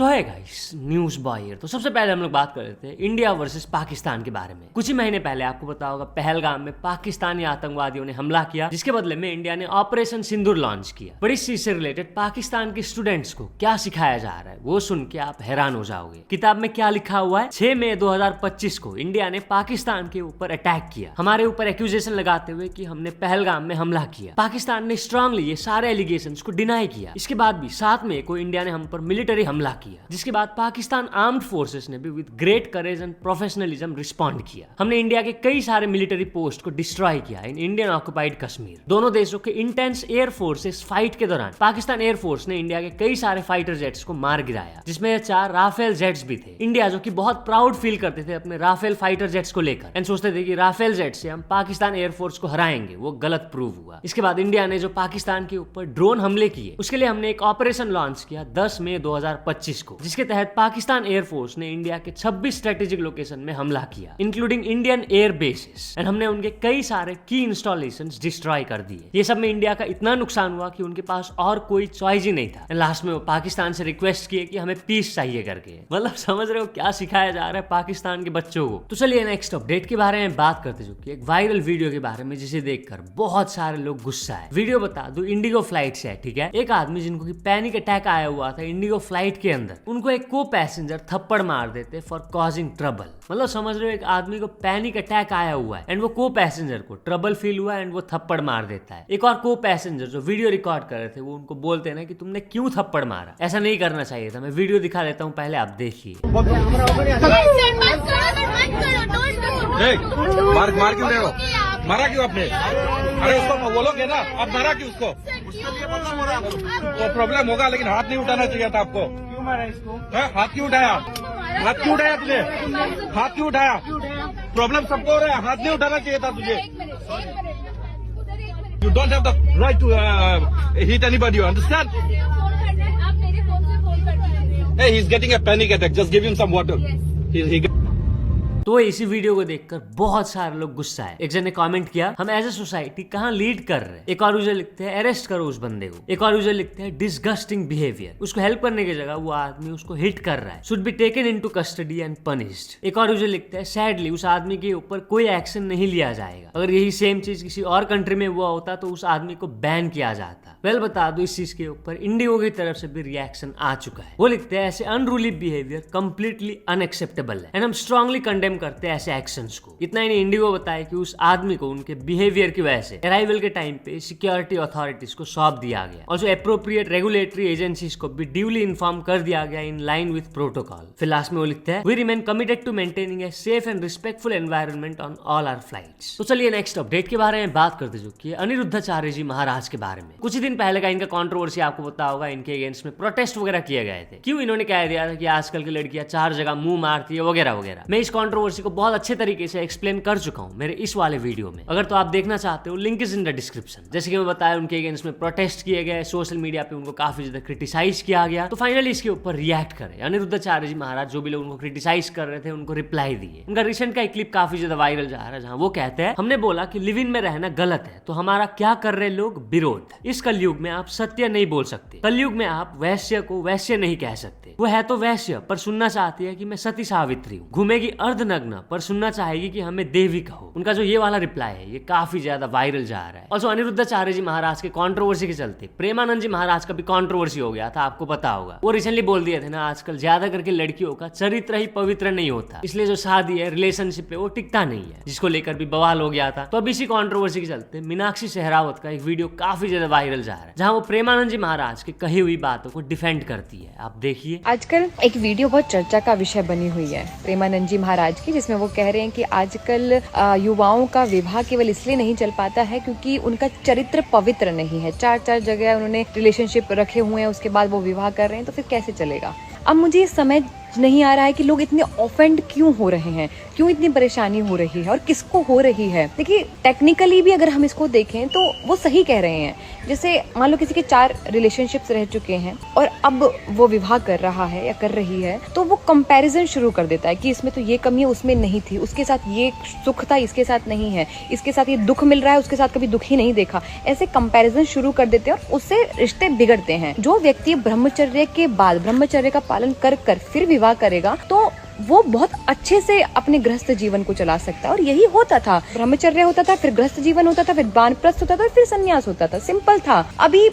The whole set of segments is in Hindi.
सो है गाइस, न्यूज बॉय। तो सबसे पहले हम लोग बात कर रहे थे इंडिया वर्सेस पाकिस्तान के बारे में। कुछ ही महीने पहले आपको पता होगा पहलगाम में पाकिस्तानी आतंकवादियों ने हमला किया, जिसके बदले में इंडिया ने ऑपरेशन सिंदूर लॉन्च किया। पर इस चीज से रिलेटेड पाकिस्तान के स्टूडेंट्स को क्या सिखाया जा रहा है वो सुन के आप हैरान हो जाओगे। किताब में क्या लिखा हुआ है? 6 मई 2025 को इंडिया ने पाकिस्तान के ऊपर अटैक किया, हमारे ऊपर एक्यूजेशन लगाते हुए कि हमने पहलगाम में हमला किया। पाकिस्तान ने स्ट्रांगली ये सारे एलिगेशंस को डिनाई किया। इसके बाद भी 7 मई को इंडिया ने हम पर मिलिट्री हमला किया, जिसके बाद पाकिस्तान आर्म्ड फोर्सेस ने भी with great courage and professionalism respond किया। हमने इंडिया के कई सारे मिलिट्री पोस्ट को डिस्ट्रॉय किया इन इंडियन ऑक्युपाइड कश्मीर। दोनों देशों के इंटेंस एयर फोर्सेस फाइट के दौरान पाकिस्तान एयर फोर्स ने इंडिया के कई सारे फाइटर जेट्स को मार गिराया, जिसमें 4 राफेल जेट्स भी थे। इंडिया जो कि बहुत प्राउड फील करते थे अपने राफेल फाइटर जेट्स को लेकर एंड सोचते थे कि राफेल जेट से हम पाकिस्तान एयरफोर्स को हराएंगे, वो गलत प्रूव हुआ। इसके बाद इंडिया ने जो पाकिस्तान के ऊपर ड्रोन हमले किए, उसके लिए हमने एक ऑपरेशन लॉन्च किया 10 मई 2025 को, जिसके तहत पाकिस्तान एयरफोर्स ने इंडिया के 26 स्ट्रेटेजिक लोकेशन में हमला किया, including Indian air bases, and हमने उनके कई सारे की इंस्टॉलेशंस डिस्ट्रॉय कर दिए। ये सब में इंडिया का इतना नुकसान हुआ कि उनके पास और कोई चॉइस ही नहीं था। लास्ट में वो पाकिस्तान से रिक्वेस्ट किए कि हमें पीस चाहिए करके। मतलब समझ रहे हो क्या सिखाया जा रहा है पाकिस्तान के बच्चों को। तो चलिए नेक्स्ट अपडेट के बारे में बात करते, जो कि एक वायरल वीडियो के बारे में, जिसे देखकर बहुत सारे लोग गुस्सा है। वीडियो बता दूं इंडिगो फ्लाइट से है, ठीक है। एक आदमी जिनको की पैनिक अटैक आया हुआ था इंडिगो फ्लाइट के अंदर, उनको एक को पैसेंजर थप्पड़ मार देते फॉर कॉजिंग ट्रबल। मतलब समझ रहे हो एक आदमी को पैनिक अटैक आया हुआ है एंड वो को पैसेंजर को ट्रबल फील हुआ एंड वो थप्पड़ मार देता है। एक और को पैसेंजर जो वीडियो रिकॉर्ड कर रहे थे वो उनको बोलते हैं ना कि तुमने क्यों थप्पड़ मारा, ऐसा नहीं करना चाहिए था। मैं वीडियो दिखा देता हूँ, पहले आप देखिए। मार क्यों रहे हो? मारा क्यों आपने? अरे उसको बोलोगे ना, आप मारा क्यों उसको? वो प्रॉब्लम होगा, लेकिन हाथ नहीं उठाना चाहिए था आपको। क्यों मारा इसको? हाथ क्यों उठाया? हाथ क्यों उठाया तुझे? हाथ क्यों उठाया? प्रॉब्लम सबको हो रहा है, हाथ नहीं उठाना चाहिए था तुझे। You don't have the right to hit anybody, you understand? Hey, he's getting a panic attack. Just give him some water. He तो इसी वीडियो को देखकर बहुत सारे लोग गुस्सा है। एक जन ने कमेंट किया, हम एज ए सोसाइटी कहाँ लीड कर रहे हैं। एक और यूजर लिखते हैं अरेस्ट करो उस बंदे को। एक और यूजर लिखते हैं डिसगस्टिंग बिहेवियर। उसको हेल्प करने की जगह वो आदमी उसको हिट कर रहा है, should be taken into custody and punished. एक और यूजर लिखते हैं सैडली उस आदमी के ऊपर कोई एक्शन नहीं लिया जाएगा। अगर यही सेम चीज किसी और कंट्री में हुआ होता तो उस आदमी को बैन किया जाता। वेल बता दो इस चीज के ऊपर इंडिगो की तरफ से भी रिएक्शन आ चुका है। वो लिखते हैं ऐसे अनरूली बिहेवियर कंप्लीटली अनएक्सेप्टेबल है एंड हम स्ट्रांगली कंडेम करते हैं ऐसे एक्शंस को। इतना ही नहीं, इंडिगो बताया कि उस आदमी को उनके बिहेवियर की वजह से अराइवल के टाइम पे सिक्योरिटी अथॉरिटीज को सौंप दिया गया और जो एप्रोप्रिएट रेगुलेटरी एजेंसीज को भी ड्यूली इन्फॉर्म कर दिया गया इन लाइन विद प्रोटोकॉल। फिर लास्ट में वो लिखते हैं we remain committed to maintaining a safe and respectful environment on all our flights. तो चलिए नेक्स्ट अपडेट के बारे में बात करते, जो कि अनिरुद्धाचार्य जी महाराज के बारे में। कुछ ही दिन पहले का इनका कंट्रोवर्सी आपको पता होगा, इनके अगेंस्ट में प्रोटेस्ट वगैरह किए गए थे। क्यों? इन्होंने कह दिया था कि आजकल की लड़कियां 4 जगह मुंह मारती है वगैरह वगैरह। मैं इस कंट्रोवर्सी को बहुत अच्छे तरीके से एक्सप्लेन कर चुका हूं मेरे इस वाले वीडियो में। अगर तो आप देखना चाहते हो, link is in the description. जैसे कि मैं बताया उनके अगेंस्ट में प्रोटेस्ट किए गए, सोशल मीडिया पे उनको काफी ज्यादा क्रिटिसाइज किया गया। तो फाइनली इसके ऊपर रिएक्ट करे अनिरुद्धाचार्य जी महाराज। जो भी लोग उनको क्रिटिसाइज कर रहे थे उनको रिप्लाई दिए। उनका रिसेंट का एक क्लिप काफी ज्यादा वायरल जा रहा है, जहां वो कहते हैं हमने बोला कि लिव इन में रहना गलत है, तो हमारा क्या कर रहे लोग? विरोध। इस कलयुग में आप सत्य नहीं बोल सकते। कलयुग में आप वैश्य को वैश्य नहीं कह सकते। वो है तो वैश्य, पर सुनना चाहती है कि मैं सती सावित्री हूँ। घूमेगी अर्धनग्न, पर सुनना चाहेगी कि हमें देवी कहो। उनका जो ये वाला रिप्लाई है ये काफी ज्यादा वायरल जा रहा है। और अनिरुद्धाचार्य जी महाराज के कंट्रोवर्सी के चलते प्रेमानंद जी महाराज का भी कंट्रोवर्सी हो गया था, आपको पता होगा। वो रिसेंटली बोल दिए थे ना, आजकल ज्यादा करके लड़कियों का चरित्र ही पवित्र नहीं होता, इसलिए जो शादी है रिलेशनशिप है वो टिकता नहीं है, जिसको लेकर भी बवाल हो गया था। तो अब इसी कंट्रोवर्सी के चलते मीनाक्षी सहरावत का एक वीडियो काफी ज्यादा वायरल जा रहा है, जहाँ वो प्रेमानंद जी महाराज की कही हुई बातों को डिफेंड करती है। आप देखिए। आजकल एक वीडियो बहुत चर्चा का विषय बनी हुई है प्रेमानंद जी महाराज की, जिसमें वो कह रहे हैं कि आजकल युवाओं का विवाह केवल इसलिए नहीं चल पाता है क्योंकि उनका चरित्र पवित्र नहीं है। 4 जगह उन्होंने रिलेशनशिप रखे हुए हैं, उसके बाद वो विवाह कर रहे हैं, तो फिर कैसे चलेगा? अब मुझे समझ नहीं आ रहा है कि लोग इतने ऑफेंड क्यों हो रहे हैं, क्यों इतनी परेशानी हो रही है और किसको हो रही है। देखिए टेक्निकली भी अगर हम इसको देखें तो वो सही कह रहे हैं। जैसे मान लो किसी के 4 रिलेशनशिप्स रह चुके हैं और अब वो विवाह कर रहा है या कर रही है, तो वो कंपैरिजन शुरू कर देता है कि इसमें तो ये कमी है, उसमें नहीं थी, उसके साथ ये सुख था, इसके साथ नहीं है, इसके साथ ये दुख मिल रहा है, उसके साथ कभी दुख ही नहीं देखा। ऐसे कंपैरिजन शुरू कर देते हैं और उससे रिश्ते बिगड़ते हैं। जो व्यक्ति ब्रह्मचर्य के बाद ब्रह्मचर्य का पालन कर फिर विवाह करेगा तो वो बहुत अच्छे से अपने गृहस्थ जीवन को चला सकता है। और यही होता था, ब्रह्मचर्य होता था, फिर गृहस्थ जीवन होता था, फिर वानप्रस्थ होता था, फिर संन्यास होता था। सिंपल था। अभी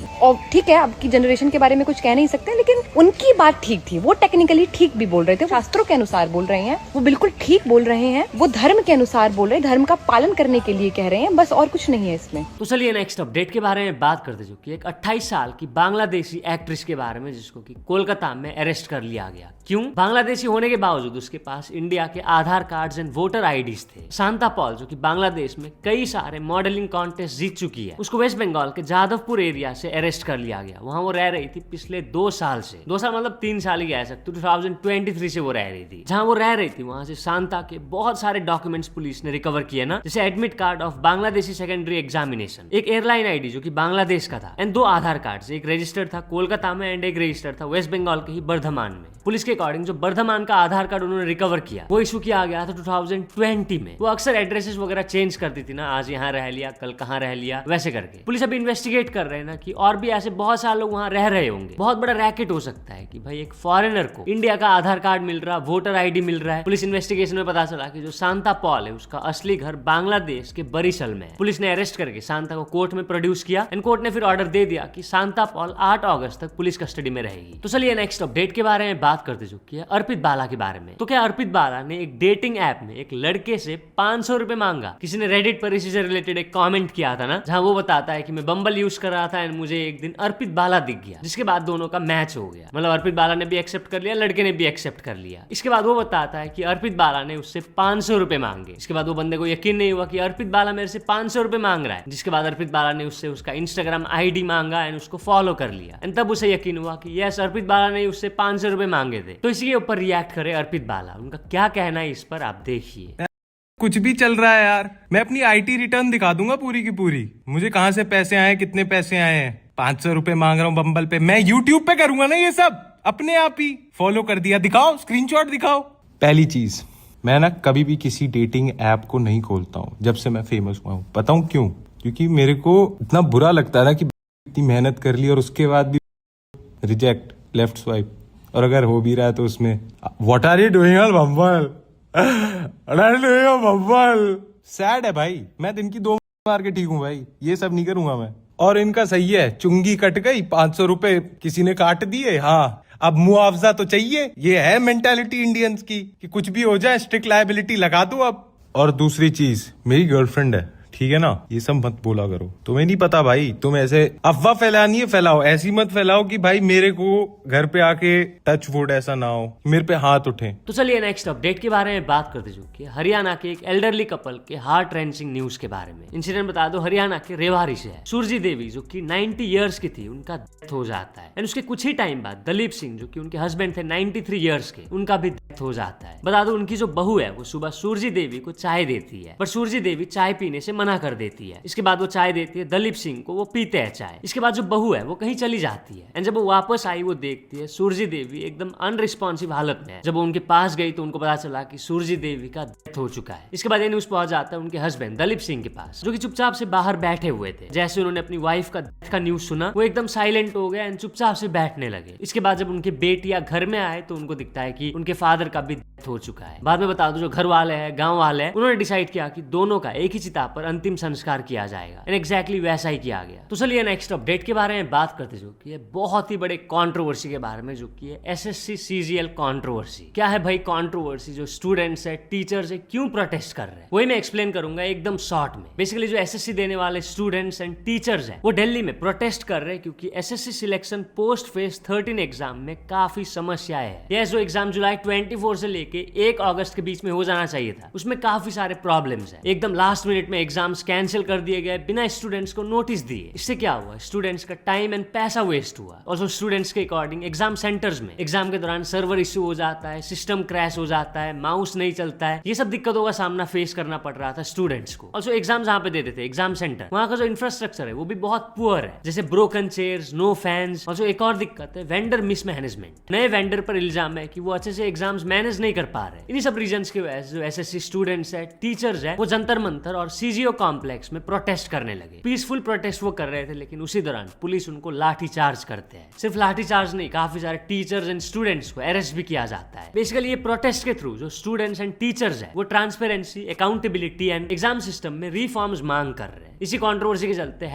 ठीक है, अब की जनरेशन के बारे में कुछ कह नहीं सकते, लेकिन उनकी बात ठीक थी। वो टेक्निकली ठीक भी बोल रहे थे, शास्त्रों के अनुसार बोल रहे हैं, वो बिल्कुल ठीक बोल रहे हैं, वो धर्म के अनुसार बोल रहे हैं, धर्म का पालन करने के लिए कह रहे हैं, बस और कुछ नहीं है इसमें। तो चलिए नेक्स्ट अपडेट के बारे में बात करते, जो कि एक 28 साल की बांग्लादेशी एक्ट्रेस के बारे में, जिसको कि कोलकाता में अरेस्ट कर लिया गया। क्यों? बांग्लादेशी होने के बावजूद उसके पास इंडिया के आधार कार्ड्स एंड वोटर आईडीज थे। शांता पॉल, जो कि बांग्लादेश में कई सारे मॉडलिंग कॉन्टेस्ट जीत चुकी है, उसको वेस्ट बंगाल के जादवपुर एरिया से अरेस्ट कर लिया गया। वहां वो रह रही थी पिछले 2 साल से, 2 साल मतलब 3 साल ही कह सकते, 2023 से वो रह रही थी। जहां वो रह रही थी वहां से शांता के बहुत सारे डॉक्यूमेंट्स पुलिस ने रिकवर किए ना, जैसे admit card of Bangladeshi secondary examination, एक एयरलाइन आईडी जो कि बांग्लादेश का था, एंड 2 आधार कार्ड, एक रजिस्टर्ड था कोलकाता में एंड एक रजिस्टर्ड था वेस्ट बंगाल के ही बर्धमान में। पुलिस के अकॉर्डिंग जो बर्धमान का आधार कार्ड उन्होंने रिकवर किया, वो इशू किया गया था 2020 में। वो अक्सर एड्रेसेस वगैरह चेंज करती थी ना, आज यहाँ रह लिया, कल कहाँ रह लिया, वैसे करके। पुलिस अभी इन्वेस्टिगेट कर रहे हैं ना कि और भी ऐसे बहुत सारे लोग वहाँ रह रहे होंगे। बहुत बड़ा रैकेट हो सकता है कि भाई एक फॉरेनर को इंडिया का आधार कार्ड मिल रहा, वोटर आईडी मिल रहा है। पुलिस इन्वेस्टिगेशन में पता चला कि जो शांता पॉल है उसका असली घर बांग्लादेश के बरिशल में है। पुलिस ने अरेस्ट करके शांता को कोर्ट में प्रोड्यूस किया एंड कोर्ट ने फिर ऑर्डर दे दिया कि शांता पॉल 8 अगस्त तक पुलिस कस्टडी में रहेगी। तो चलिए नेक्स्ट अपडेट के बारे में बात करते, जो कि है अर्पित बाला के बारे में। तो क्या अर्पित बाला ने एक डेटिंग ऐप में एक लड़के से 500 रुपए मांगा? किसी ने रेडिट पर इसी से रिलेटेड एक कमेंट किया था ना, जहां वो बताता है कि मैं बम्बल यूज कर रहा था एंड मुझे एक दिन अर्पित बाला दिख गया, जिसके बाद दोनों का मैच हो गया। मतलब अर्पित बाला ने भी एक्सेप्ट कर लिया, लड़के ने भी एक्सेप्ट कर लिया। इसके बाद वो बताता है कि अर्पित बाला ने उससे 500 रुपए मांगे। इसके बाद वो बंदे को यकीन नहीं हुआ कि अर्पित बाला मेरे से 500 रुपए मांग रहा है, जिसके बाद अर्पित बाला ने उससे उसका इंस्टाग्राम आईडी मांगा एंड उसको फॉलो कर लिया एंड तब उसे यकीन हुआ कि यस, अर्पित बाला ने उससे 500 रुपए मांगे थे। तो इसी के ऊपर रिएक्ट करे अर्पित बाला, उनका क्या कहना है इस पर आप देखिए। कुछ भी चल रहा है यार, मैं अपनी आईटी रिटर्न दिखा दूंगा पूरी की पूरी, मुझे कहाँ से पैसे आए, कितने पैसे आए हैं। 500 रुपए मांग रहा हूँ बम्बल पे, मैं यूट्यूब पे करूंगा ना ये सब, अपने आप ही फॉलो कर दिया, दिखाओ स्क्रीनशॉट दिखाओ। पहली चीज, मैं ना कभी भी किसी डेटिंग ऐप को नहीं खोलता हूँ जब से मैं फेमस हुआ हूँ। बताऊँ क्यों? क्योंकि मेरे को इतना बुरा लगता है ना कि इतनी मेहनत कर ली और उसके बाद भी रिजेक्ट, लेफ्ट स्वाइप, और अगर हो भी रहा है तो उसमें what are you doing on Bumble, Bumble. Sad है भाई, मैं दिन की 2 मार के ठीक हूँ भाई, ये सब नहीं करूंगा मैं। और इनका सही है, चुंगी कट गई, 500 रुपए किसी ने काट दिए, हाँ अब मुआवजा तो चाहिए। ये है मेंटालिटी इंडियंस की कि कुछ भी हो जाए स्ट्रिक्ट लायबिलिटी लगा दो अब। और दूसरी चीज, मेरी गर्लफ्रेंड है, ठीक है ना, ये सब मत बोला करो, तुम्हें नहीं पता भाई, तुम ऐसे अफवाह फैलानी है फैलाओ, ऐसी मत फैलाओ कि भाई मेरे को घर पे आके टच वुड ऐसा ना हो, मेरे पे हाथ उठे। तो चलिए नेक्स्ट अपडेट के बारे में बात करते, जो कि हरियाणा के एक एल्डरली कपल के हार्ट रेंचिंग न्यूज के बारे में। इंसिडेंट बता दो, हरियाणा के रेवाड़ी से है। सुरजी देवी जो कि 90 ईयर्स की थी, उनका डेथ हो जाता है एंड उसके कुछ ही टाइम बाद दलीप सिंह जो कि उनके हस्बैंड थे 93 ईयर्स के, उनका भी डेथ हो जाता है। बता दो, उनकी जो बहू है वो सुबह सुरजी देवी को चाय देती है, पर सुरजी देवी चाय पीने से मना कर देती है। इसके बाद वो चाय देती है दलीप सिंह को, वो पीते हैं चाय। इसके बाद जो बहू है वो कहीं चली जाती है एंड जब वो वापस आई वो देखती है सुरजी देवी एकदम अनरिस्पॉन्सिव हालत में है। जब वो उनके पास गई तो उनको पता चला कि सुरजी देवी का डेथ हो चुका है। इसके बाद ये न्यूज पहुंच जाता है उनके हस्बैंड दलीप सिंह के पास, जो कि चुपचाप से बाहर बैठे हुए थे। जैसे उन्होंने अपनी वाइफ का डेथ का न्यूज सुना, वो एकदम साइलेंट हो गए एंड चुपचाप से बैठने लगे। इसके बाद जब उनके बेटियां घर में आए तो उनको दिखता है कि उनके फादर का भी डेथ हो चुका है। बाद में बता दो, जो घर वाले हैं, गाँव वाले हैं, उन्होंने डिसाइड किया कि दोनों का एक ही चिता पर अंतिम संस्कार किया जाएगा एंड एग्जैक्टली वैसा ही किया गया। तो चलिए नेक्स्ट अपडेट के बारे में बात करते, जो कि बहुत ही बड़े कंट्रोवर्सी के बारे में, जो कि है एसएससी सीजीएल कंट्रोवर्सी। क्या है भाई कंट्रोवर्सी? जो स्टूडेंट्स है, टीचर्स है, क्यों प्रोटेस्ट कर रहे हैं वही मैं एक्सप्लेन करूंगा एकदम शॉर्ट में। बेसिकली जो एसएससी देने वाले स्टूडेंट्स एंड टीचर्स हैं वो दिल्ली में प्रोटेस्ट कर रहे हैं क्योंकि SSC selection post phase 13 exam में काफी समस्याएं हैं। यह जो एग्जाम जुलाई 24 से लेके 1 अगस्त के बीच में हो जाना चाहिए था, उसमें काफी सारे प्रॉब्लम्स हैं। एकदम लास्ट मिनट में एग्जाम एग्जाम्स कैंसिल कर दिए गए बिना स्टूडेंट्स को नोटिस दिए। इससे क्या हुआ, स्टूडेंट्स का टाइम एंड पैसा वेस्ट हुआ। ऑल्सो स्टूडेंट्स के अकॉर्डिंग एग्जाम सेंटर्स में एग्जाम के दौरान सर्वर इश्यू हो जाता है, सिस्टम क्रैश हो जाता है, माउस नहीं चलता है, ये सब दिक्कतों का सामना फेस करना पड़ रहा था स्टूडेंट्स को। ऑल्सो एग्जाम जहाँ पे देते थे एग्जाम सेंटर, वहाँ का जो इंफ्रास्ट्रक्चर है वो भी बहुत पुअर है, जैसे broken chairs, no fans. Also एक और दिक्कत है वेंडर मिसमैनेजमेंट। नए वेंडर पर इल्जाम है कि वो अच्छे से एग्जाम्स मैनेज नहीं कर पा रहे। इन्हीं सब रीजंस की वजह से जो एसएससी स्टूडेंट्स है, टीचर्स है, वो जंतर मंतर और सीजीओ कॉम्प्लेक्स में प्रोटेस्ट करने लगे। पीसफुल प्रोटेस्ट वो कर रहे थे, लेकिन उसी दौरान पुलिस उनको लाठी चार्ज करते हैं। सिर्फ लाठी चार्ज नहीं, काफी सारे टीचर्स एंड स्टूडेंट्स को अरेस्ट भी किया जाता है। बेसिकली ये प्रोटेस्ट के थ्रू जो स्टूडेंट्स एंड टीचर्स है वो transparency, accountability and exam system में रिफॉर्म्स मांग कर रहे हैं। इसी कंट्रोवर्सी के चलते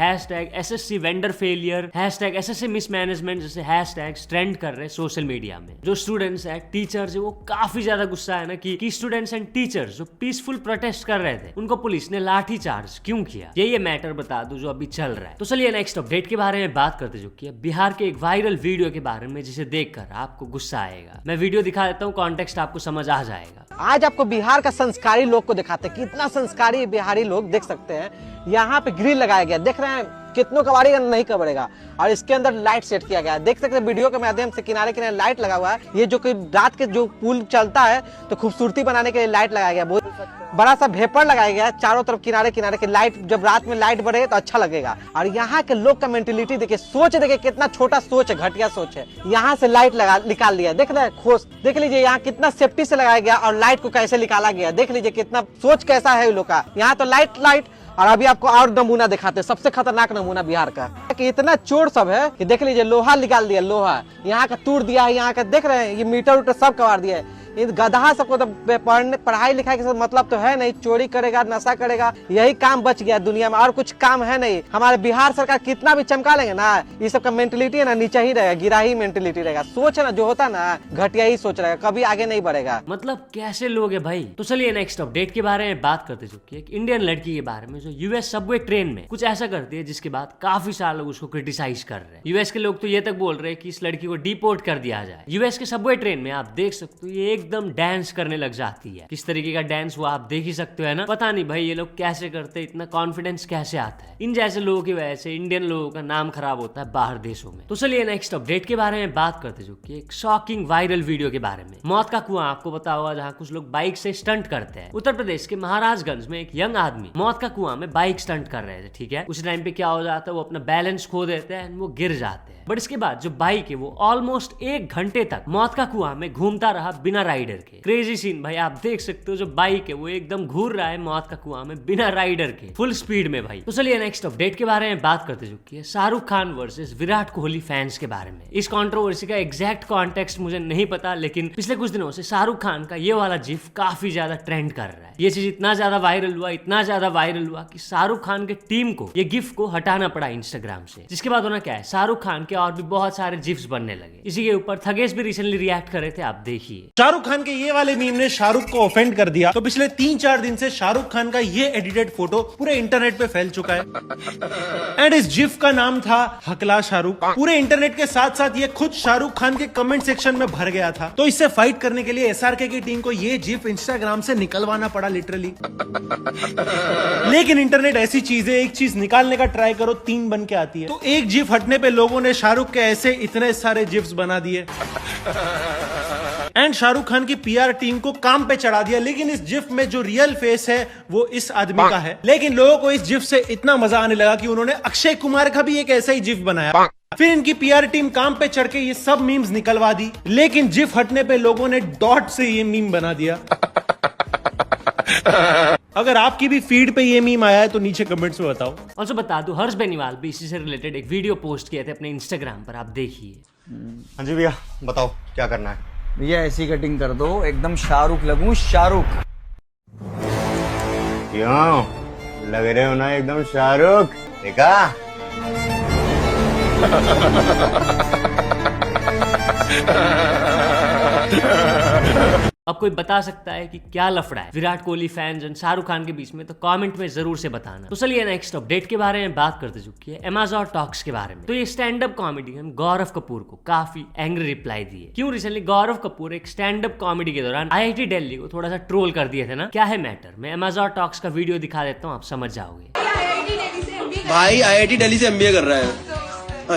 #SSC vendor failure, #SSC mismanagement जैसे हैशटैग्स ट्रेंड कर रहे हैं सोशल मीडिया में। जो स्टूडेंट्स है, टीचर्स है, वो काफी ज्यादा गुस्सा है ना कि स्टूडेंट्स एंड टीचर्स जो पीसफुल प्रोटेस्ट कर रहे थे उनको पुलिस ने लाठी चार्ज क्यों किया। ये मैटर बता दूं जो अभी चल रहा है। तो चलिए नेक्स्ट अपडेट के बारे में बात करते, जो कि बिहार के एक वायरल वीडियो के बारे में, जिसे देखकर आपको गुस्सा आएगा। मैं वीडियो दिखा देता हूँ, कॉन्टेक्स्ट आपको समझ आ जाएगा। आज आपको बिहार का संस्कारी लोग को दिखाते हैं, कितना संस्कारी बिहारी लोग, देख सकते हैं यहाँ पे ग्रिल लगाया गया, देख रहे हैं कितनों कबाड़ी नहीं कबड़ेगा, और इसके अंदर लाइट सेट किया गया है। देख सकते हैं वीडियो के माध्यम से किनारे किनारे लाइट लगा हुआ है। ये जो कि रात के जो पुल चलता है तो खूबसूरती बनाने के लिए लाइट लगाया गया। बहुत बड़ा सा भेपर लगाया गया है चारों तरफ किनारे किनारे के लाइट, जब रात में लाइट बढ़े तो अच्छा लगेगा। और यहाँ के लोग का मेंटेलिटी देखिए, सोच देखिए कितना छोटा सोच है, घटिया सोच है। यहाँ से लाइट लगा निकाल दिया, देख रहे हैं खोज, देख लीजिए यहाँ कितना सेफ्टी से लगाया गया और लाइट को कैसे निकाला गया, देख लीजिए कितना सोच कैसा है लोग का। यहाँ तो लाइट। और अभी आपको और नमूना दिखाते हैं, सबसे खतरनाक नमूना बिहार का, कि इतना चोर सब है कि देख लीजिए लोहा निकाल दिया, लोहा यहाँ का तोड़ दिया है, यहाँ का देख रहे हैं ये मीटर उटर सब कबाड़ दिया है। इन गधा सबको तो पढ़ाई लिखाई के साथ मतलब तो है नहीं, चोरी करेगा, नशा करेगा, यही काम बच गया दुनिया में, और कुछ काम है नहीं। हमारे बिहार सरकार कितना भी चमका लेंगे ना, ये सब का मेंटेलिटी है ना नीचे ही रहेगा, गिरा ही मेंटेलिटी रहेगा। सोच है ना जो होता है ना, घटिया ही सोच रहेगा, कभी आगे नहीं बढ़ेगा। मतलब कैसे लोग है भाई। तो चलिए नेक्स्ट अपडेट के बारे में बात करते, जो कि एक इंडियन लड़की के बारे में जो यूएस सबवे ट्रेन में कुछ ऐसा करती है, जिसके बाद काफी सारे लोग उसको क्रिटिसाइज कर रहे हैं। यूएस के लोग तो ये तक बोल रहे हैं कि इस लड़की को डिपोर्ट कर दिया जाए। यूएस के सबवे ट्रेन में आप देख सकते हो ये एकदम डांस करने लग जाती है। किस तरीके का डांस वो आप देख ही सकते हो, है ना। पता नहीं भाई ये लोग कैसे करते हैं, इतना कॉन्फिडेंस कैसे आता है। इन जैसे लोगों की वजह से इंडियन लोगों का नाम खराब होता है बाहर देशों में। तो चलिए नेक्स्ट अपडेट के बारे में बात करते, जो कि एक शॉकिंग वायरल वीडियो के बारे में। मौत का कुआं आपको पता होगा, जहाँ कुछ लोग बाइक से स्टंट करते हैं। उत्तर प्रदेश के महाराजगंज में एक यंग आदमी मौत का कुआं में बाइक स्टंट कर रहे थे, ठीक है। उस टाइम पे क्या हो जाता है, वो अपना बैलेंस खो देते हैं, वो गिर जाते हैं। बट इसके बाद जो बाइक है वो ऑलमोस्ट 1 घंटे तक मौत का कुआं में घूमता रहा बिना राइडर के। क्रेजी सीन भाई, आप देख सकते हो जो बाइक है वो एकदम घूर रहा है मौत का कुआं में बिना राइडर के, फुल स्पीड में भाई। तो चलिए नेक्स्ट अपडेट के बारे में बात करते, जो कि शाहरुख खान वर्सेस विराट कोहली फैंस के बारे में। इस कंट्रोवर्सी का एग्जैक्ट कॉन्टेक्स्ट मुझे नहीं पता, लेकिन पिछले कुछ दिनों से शाहरुख खान का ये वाला जिफ काफी ज्यादा ट्रेंड कर रहा है। ये चीज इतना ज्यादा वायरल हुआ कि शाहरुख खान के टीम को ये गिफ को हटाना पड़ा इंस्टाग्राम से। जिसके बाद होना क्या है, शाहरुख खान के और भी बहुत सारे जिफ्स बनने लगे। इसी के ऊपर थगेश भी रिसेंटली रिएक्ट कर रहे थे, आप देखिए। शाहरुख खान के ये वाले मीम ने शाहरुख को ऑफेंड कर दिया, तो पिछले 3-4 दिन से शाहरुख खान का ये एडिटेड फोटो पूरे इंटरनेट पे फैल चुका है। एंड इस जिफ का नाम था हकला शाहरुख। पूरे इंटरनेट के साथ साथ ये खुद शाहरुख खान के कमेंट सेक्शन में भर गया था। तो इससे फाइट करने के लिए एसआरके की टीम को ये जिफ इंस्टाग्राम से निकलवाना पड़ा लिटरली। लेकिन इंटरनेट ऐसी चीज है, एक चीज निकालने का ट्राई करो 3 बन के आती है। तो एक जिफ हटने पे लोगों ने शाहरुख के ऐसे इतने सारे जिफ्स बना दिए एंड शाहरुख खान की पीआर टीम को काम पे चढ़ा दिया। लेकिन इस जिफ में जो रियल फेस है वो इस आदमी का है। लेकिन लोगों को इस जिफ से इतना मजा आने लगा कि उन्होंने अक्षय कुमार का भी एक ऐसा ही जिफ बनाया। फिर इनकी पीआर टीम काम पे चढ़ के ये सब मीम्स निकलवा दी। लेकिन जिफ हटने पे लोगों ने डॉट से ये मीम बना दिया। अगर आपकी भी फीड पे ये मीम आया है तो नीचे कमेंट्स में बताओ। और बता दूं, हर्ष बेनीवाल भी इसी से रिलेटेड एक वीडियो पोस्ट किए थे अपने इंस्टाग्राम पर, आप देखिए। हाँ जी भैया, बताओ क्या करना है। भैया ऐसी कटिंग कर दो, एकदम शाहरुख लगूं, शाहरुख। क्यों लग रहे हो ना एकदम शाहरुख, देखा। अब कोई बता सकता है कि क्या लफड़ा है विराट कोहली फैंस एंड शाहरुख खान के बीच में, तो कमेंट में जरूर से बताना। तो चलिए नेक्स्ट अपडेट के बारे में बात करते चुकी है अमेजॉन टॉक्स के बारे में। तो ये स्टैंड अप कॉमेडियन गौरव कपूर को काफी एंग्री रिप्लाई दिए। क्यों? रिसेंटली गौरव कपूर एक स्टैंड अप कॉमेडी के दौरान IIT दिल्ली को थोड़ा सा ट्रोल कर दिए थे ना। क्या है मैटर, मैं अमेजॉन टॉक्स का वीडियो दिखा देता हूँ, आप समझ जाओगे। भाई IIT दिल्ली से MBA कर रहा है,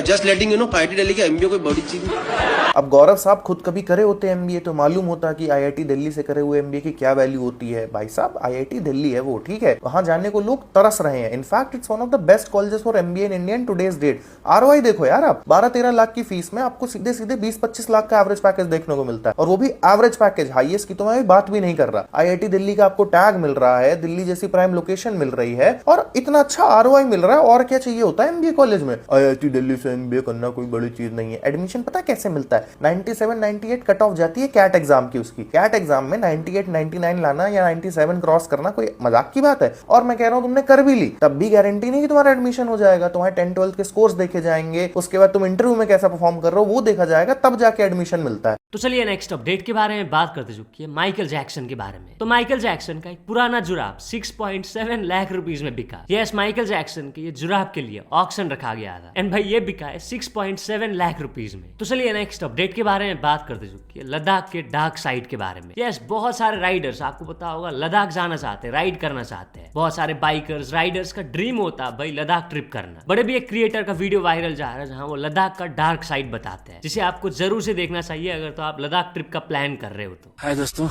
just letting you know, IIT Delhi का MBA कोई बड़ी चीज नहीं। अब गौरव साहब खुद कभी करे होते MBA तो मालूम होता कि IIT दिल्ली से करे हुए MBA की क्या वैल्यू होती है। भाई साहब IIT दिल्ली है वो, ठीक है, वहां जाने को लोग तरस रहे हैं। In fact it's one of the best colleges for MBA in India in today's date. ROI देखो यार, आप 12-13 लाख की फीस में आपको सीधे सीधे 20-25 लाख का एवरेज पैकेज देखने को मिलता है, और वो भी एवरेज पैकेज। हाईएस्ट की तो मैं बात भी नहीं कर रहा। IIT दिल्ली का आपको टैग मिल रहा है, दिल्ली जैसी प्राइम लोकेशन मिल रही है, और इतना अच्छा ROI मिल रहा है। और क्या चाहिए होता है MBA कॉलेज में? IIT दिल्ली से MBA करना कोई बड़ी चीज नहीं है। एडमिशन पता कैसे मिलता है? 97-98 कट ऑफ जाती है कैट एग्जाम की। उसकी कैट एग्जाम में 98-99 लाना या 97 क्रॉस करना कोई मजाक की बात है? और मैं कह रहा हूं तुमने कर भी ली, तब भी गारंटी नहीं कि तुम्हारा एडमिशन हो जाएगा। तुम्हारे 10-12 के स्कोर्स देखे जाएंगे, उसके बाद तुम इंटरव्यू में कैसा परफॉर्म कर रहे हो वो देखा जाएगा, तब जाके एडमिशन मिलता है। तो चलिए नेक्स्ट अपडेट के बारे में बात करते चुकी है माइकल जैक्सन के बारे में। तो माइकल जैक्सन का एक पुराना जुराब 6.7 लाख रुपीस में बिका। यस, माइकल जैक्सन के ये जुराब के लिए ऑक्शन रखा गया था, एंड भाई ये बिका है 6.7 लाख रुपीस में। तो चलिए नेक्स्ट अपडेट के बारे में बात करते चुकी है लद्दाख के डार्क साइड के बारे में। यस, बहुत सारे राइडर्स, आपको पता होगा, लद्दाख जाना चाहते हैं, राइड करना चाहते हैं। बहुत सारे बाइकर्स राइडर्स का ड्रीम होता है भाई लद्दाख ट्रिप करना। बड़े भी एक क्रिएटर का वीडियो वायरल जा रहा है जहां वो लद्दाख का डार्क साइड बताते हैं, जिसे आपको जरूर से देखना चाहिए अगर तो आप लद्दाख ट्रिप का प्लान कर रहे हो तो। हाय दोस्तों,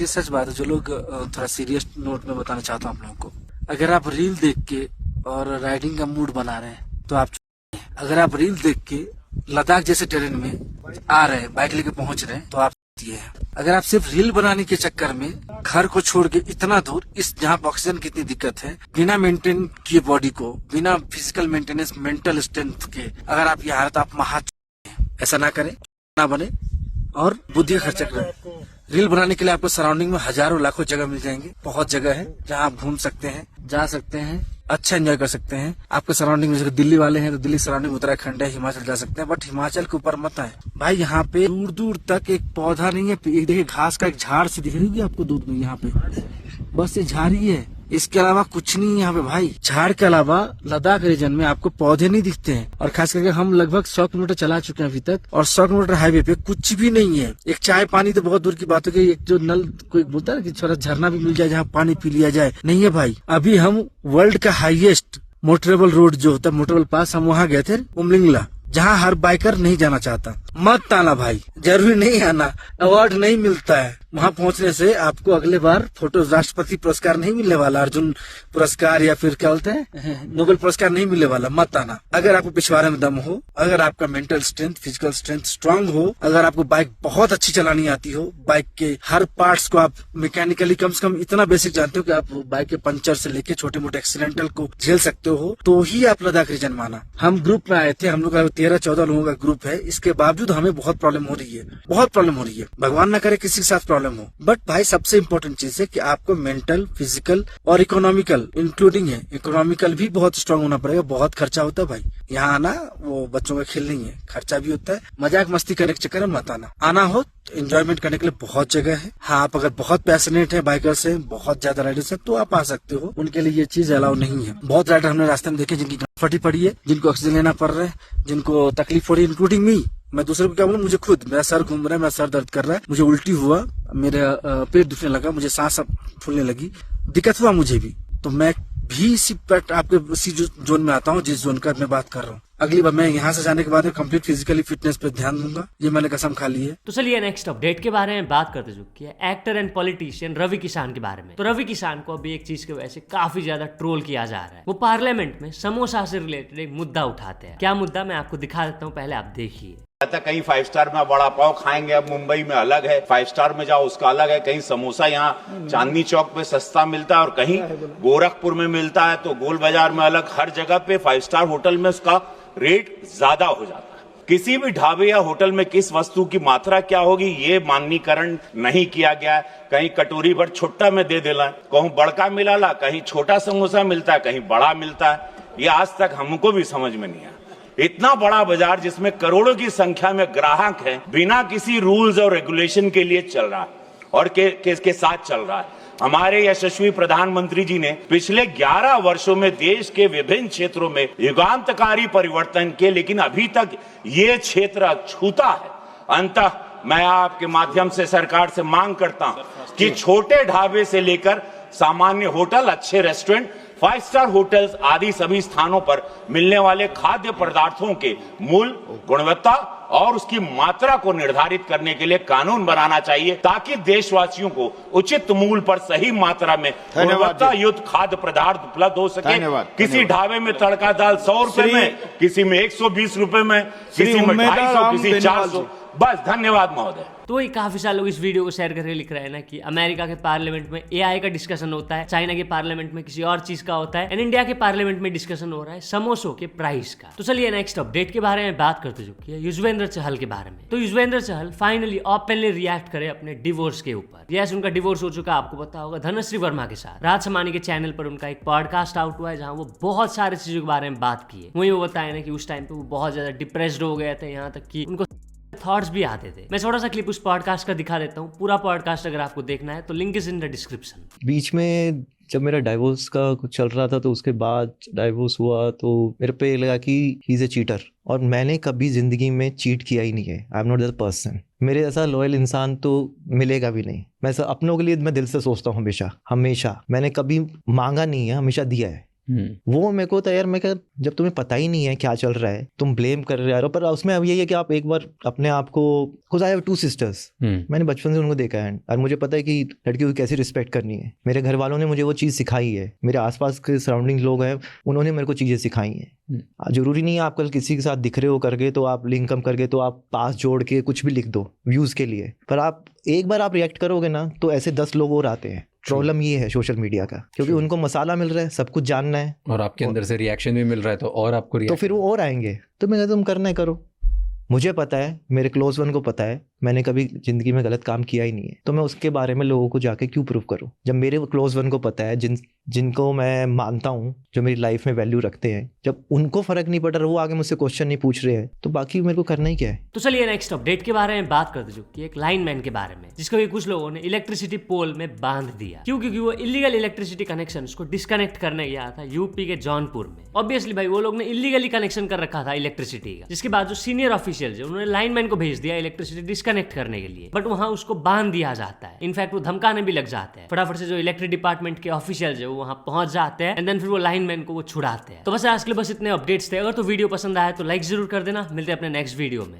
ये सच बात है जो लोग थोड़ा सीरियस नोट में बताना चाहता हूँ आप लोगों को। अगर आप रील देख के और राइडिंग का मूड बना रहे हैं तो आप, अगर आप रील देख के लद्दाख जैसे टेरेन में आ रहे हैं, बाइक लेके पहुंच रहे हैं तो आप ये है। अगर आप सिर्फ रील बनाने के चक्कर में घर को छोड़ के इतना दूर, इस जहाँ ऑक्सीजन की इतनी दिक्कत है, बिना मेंटेन किए बॉडी को, बिना फिजिकल मेंटेनेंस, मेंटल स्ट्रेंथ के अगर आप यहाँ तो आप महा, ऐसा ना करें, ना बने और बुद्धि का खर्चा करें। रील बनाने के लिए आपको सराउंडिंग में हजारों लाखों जगह मिल जाएंगे। बहुत जगह है जहाँ आप घूम सकते हैं, जा सकते हैं, अच्छा एंजॉय कर सकते हैं। आपके सराउंडिंग में, जैसे दिल्ली वाले हैं तो दिल्ली सराउंडिंग उत्तराखंड है, हिमाचल जा सकते हैं, बट हिमाचल के ऊपर मत आए भाई। यहाँ पे दूर दूर तक एक पौधा नहीं है। एक देखिए घास का एक झाड़ सी दिख रही है आपको दूर में, यहाँ पे बस ये झाड़ ही है, इसके अलावा कुछ नहीं है यहाँ पे भाई। झाड़ के अलावा लद्दाख रीजन में आपको पौधे नहीं दिखते हैं। और खास करके हम लगभग 100 किलोमीटर चला चुके हैं अभी तक, और 100 किलोमीटर हाईवे पे कुछ भी नहीं है। एक चाय पानी तो बहुत दूर की बात हो गई, एक जो नल कोई बोलता है कि थोड़ा झरना भी मिल जाए जहाँ पानी पी लिया जाए, नहीं है भाई। अभी हम वर्ल्ड का हाईएस्ट मोटरेबल रोड जो होता है, मोटरेबल पास, हम वहाँ गए थे, उमलिंगला, जहाँ हर बाइकर नहीं जाना चाहता। मत आना भाई, जरूरी नहीं आना, अवार्ड नहीं मिलता है। वहाँ पहुँचने से आपको अगले बार फोटो राष्ट्रपति पुरस्कार नहीं मिलने वाला, अर्जुन पुरस्कार या फिर क्या बोलते हैं नोबेल पुरस्कार नहीं मिलने वाला। मत आना। अगर आपको पिछवाड़े में दम हो, अगर आपका mental strength, physical strength strong हो, अगर आपको बाइक बहुत अच्छी चलानी आती हो, बाइक के हर पार्ट्स को आप मैकेनिकली कम से कम इतना बेसिक जानते हो कि आप बाइक के पंचर से लेके छोटे मोटे एक्सीडेंटल को झेल सकते हो, तो ही आप लद्दाख रीजन माना। हम ग्रुप में आए थे, हम लोग 13-14 लोगों का ग्रुप है। इसके बावजूद हमें बहुत प्रॉब्लम हो रही है, बहुत प्रॉब्लम हो रही है। भगवान ना करे किसी के साथ प्रॉब्लम हो, बट भाई सबसे इम्पोर्टेंट चीज है कि आपको मेंटल, फिजिकल और इकोनॉमिकल इंक्लूडिंग है। इकोनॉमिकल भी बहुत स्ट्रांग होना पड़ेगा। बहुत खर्चा होता है भाई यहाँ आना, वो बच्चों का खेल नहीं है, खर्चा भी होता है। मजाक मस्ती करने के चक्कर में मत आना। आना हो तो एंजॉयमेंट करने के लिए बहुत जगह है। हाँ, आप अगर बहुत पैशनेट है, बाइकर से बहुत ज्यादा राइडर्स है, तो आप आ सकते हो। उनके लिए ये चीज अलाउ नहीं है। बहुत राइडर हमने रास्ते में देखे जिनकी फटी पड़ी है, जिनको ऑक्सीजन लेना पड़ रहा है, जिनको तकलीफ हो रही है, इंक्लूडिंग मी। मैं दूसरे को क्या बोलूं, मुझे खुद, मेरा सर घूम रहा है, मेरा सर दर्द कर रहा है, मुझे उल्टी हुआ, मेरा पेट दुखने लगा, मुझे सांस फूलने लगी, दिक्कत हुआ मुझे भी। तो मैं भी इसी आपके इसी जोन में आता हूँ जिस जोन का मैं बात कर रहा हूँ। अगली बार मैं यहाँ से जाने के बाद कंप्लीट फिजिकली फिटनेस पे ध्यान दूंगा, ये मैंने कसम खा ली है। तो चलिए नेक्स्ट अपडेट के बारे में बात करते चुकी है एक्टर एंड पॉलिटिशियन रवि किसान के बारे में। तो रवि किसान को अभी एक चीज की वजह से काफी ज्यादा ट्रोल किया जा रहा है। वो पार्लियामेंट में समोसा से रिलेटेड एक मुद्दा उठाते हैं। क्या मुद्दा, मैं आपको दिखा देता हूँ, पहले आप देखिए। कहीं 5 स्टार में बड़ा पाव खाएंगे, अब मुंबई में अलग है, 5 स्टार में जाओ उसका अलग है। कहीं समोसा यहाँ चांदनी चौक पे सस्ता मिलता है और कहीं गोरखपुर में मिलता है, तो गोल बाजार में अलग। हर जगह पे 5 स्टार होटल में उसका रेट ज्यादा हो जाता है। किसी भी ढाबे या होटल में किस वस्तु की मात्रा क्या होगी ये माननीकरण नहीं किया गया है। कहीं कटोरी भर छुट्टा में दे देला, कहूँ बड़का मिला, कहीं छोटा समोसा मिलता है, कहीं बड़ा मिलता है। ये आज तक हमको भी समझ में नहीं आया। इतना बड़ा बाजार जिसमें करोड़ों की संख्या में ग्राहक हैं, बिना किसी रूल्स और रेगुलेशन के लिए चल रहा है, और के साथ चल रहा है। हमारे यशस्वी प्रधानमंत्री जी ने पिछले 11 वर्षों में देश के विभिन्न क्षेत्रों में युगांतकारी परिवर्तन किए, लेकिन अभी तक ये क्षेत्र अछूता है। अंततः मैं आपके माध्यम से सरकार से मांग करता हूं कि छोटे ढाबे से लेकर सामान्य होटल, अच्छे रेस्टोरेंट, 5 स्टार होटल्स आदि सभी स्थानों पर मिलने वाले खाद्य पदार्थों के मूल्य, गुणवत्ता और उसकी मात्रा को निर्धारित करने के लिए कानून बनाना चाहिए, ताकि देशवासियों को उचित मूल्य पर सही मात्रा में गुणवत्ता युक्त खाद्य पदार्थ उपलब्ध हो सके। किसी ढाबे में तड़का दाल 100 रुपए में, किसी में 120 रुपए में, किसी में 250, किसी 400। बस, धन्यवाद महोदय। तो ये काफी सारे लोग इस वीडियो को शेयर करके लिख रहे हैं ना कि अमेरिका के पार्लियामेंट में एआई का डिस्कशन होता है, चाइना के पार्लियामेंट में किसी और चीज का होता है, एंड इंडिया के पार्लियामेंट में डिस्कशन हो रहा है समोसों के प्राइस का। तो चलिए नेक्स्ट अपडेट के बारे में बात करते चुकी है युजवेंद्र चहल के बारे में। तो Yuzvendra Chahal finally openly react करे अपने डिवोर्स के ऊपर। यस, उनका डिवोर्स हो चुका, आपको पता होगा, धनश्री वर्मा के साथ। राज समानी के चैनल पर उनका एक पॉडकास्ट आउट हुआ है जहां वो बहुत सारी चीजों के बारे में बात की है। वही वो बताया ना कि उस टाइम पे वो बहुत ज्यादा डिप्रेस्ड हो गए थे, यहाँ तक कि उनको थॉट्स भी आते थे। मैं थोड़ा सा क्लिप उस पॉडकास्ट का दिखा देता हूँ। पूरा पॉडकास्ट अगर आपको देखना है तो link is in the description. बीच में जब मेरा डाइवोर्स का कुछ चल रहा था, तो उसके बाद डाइवोर्स हुआ तो मेरे पे लगा कि ही इज ए चीटर, और मैंने कभी जिंदगी में चीट किया ही नहीं है। I am not that person. मेरे जैसा लॉयल इंसान तो मिलेगा भी नहीं। मैं अपनों के लिए मैं दिल से सोचता हूँ हमेशा। मैंने कभी मांगा नहीं है, हमेशा दिया है। वो मेरे को तो यार, मैं कहा जब तुम्हें पता ही नहीं है क्या चल रहा है, तुम ब्लेम कर रहे हो। पर उसमें अब यही है कि आप एक बार अपने आप को, खुद आई हैव 2 sisters, मैंने बचपन से उनको देखा है और मुझे पता है कि लड़कियों की कैसे रिस्पेक्ट करनी है। मेरे घर वालों ने मुझे वो चीज़ सिखाई है, मेरे आसपास के सराउंडिंग लोग हैं उन्होंने मेरे को चीज़ें सिखाई हैं। जरूरी नहीं है आप कल किसी के साथ दिख रहे हो करके तो आप लिंक कम करके तो आप पास जोड़ के कुछ भी लिख दो व्यूज़ के लिए, पर आप एक बार आप रिएक्ट करोगे ना तो ऐसे 10 लोग और आते हैं। प्रॉब्लम ये है सोशल मीडिया का, क्योंकि उनको मसाला मिल रहा है, सब कुछ जानना है और आपके अंदर से रिएक्शन भी मिल रहा है, तो और आपको तो फिर वो और आएंगे। तो मैं कहता तुम करना है करो। मुझे पता है, मेरे क्लोज वन को पता है, मैंने कभी जिंदगी में गलत काम किया ही नहीं है, तो मैं उसके बारे में लोगों को जाके क्यों प्रूव करूं? जब मेरे क्लोज वन को पता है, जिनको मैं मानता हूं, जो मेरी लाइफ में वैल्यू रखते हैं, जब उनको फर्क नहीं पड़ रहा, वो आगे मुझसे क्वेश्चन नहीं पूछ रहे हैं, तो बाकी मेरे को करना ही क्या है? तो चलिए नेक्स्ट अपडेट के बारे में बात करते जो कि एक लाइनमैन के बारे में, जिसको भी कुछ लोगों ने इलेक्ट्रिसिटी पोल में बांध दिया। क्यों? क्योंकि वो इलीगल इलेक्ट्रिसिटी कनेक्शन को डिस्कनेक्ट करने गया था यूपी के जौनपुर में। ऑब्वियसली भाई वो लोग ने इलीगली कनेक्शन कर रखा था इलेक्ट्रिसिटी का, जिसके बाद जो सीनियर ऑफिशियल जो उन्होंने लाइनमैन को भेज दिया इलेक्ट्रिसिटी डिस्कनेक्ट करने के लिए, बट वहां उसको बांध दिया जाता है। इनफैक्ट वो धमकाने भी लग जाते हैं। फटाफट से जो इलेक्ट्रिक डिपार्टमेंट के ऑफिशियल जो वहां पहुंच जाते हैं एंड देन फिर वो लाइनमैन को वो छुड़ाते हैं। तो बस आज के लिए बस इतने अपडेट्स थे। अगर तो वीडियो पसंद आया तो लाइक जरूर कर देना। मिलते हैं अपने नेक्स्ट वीडियो में।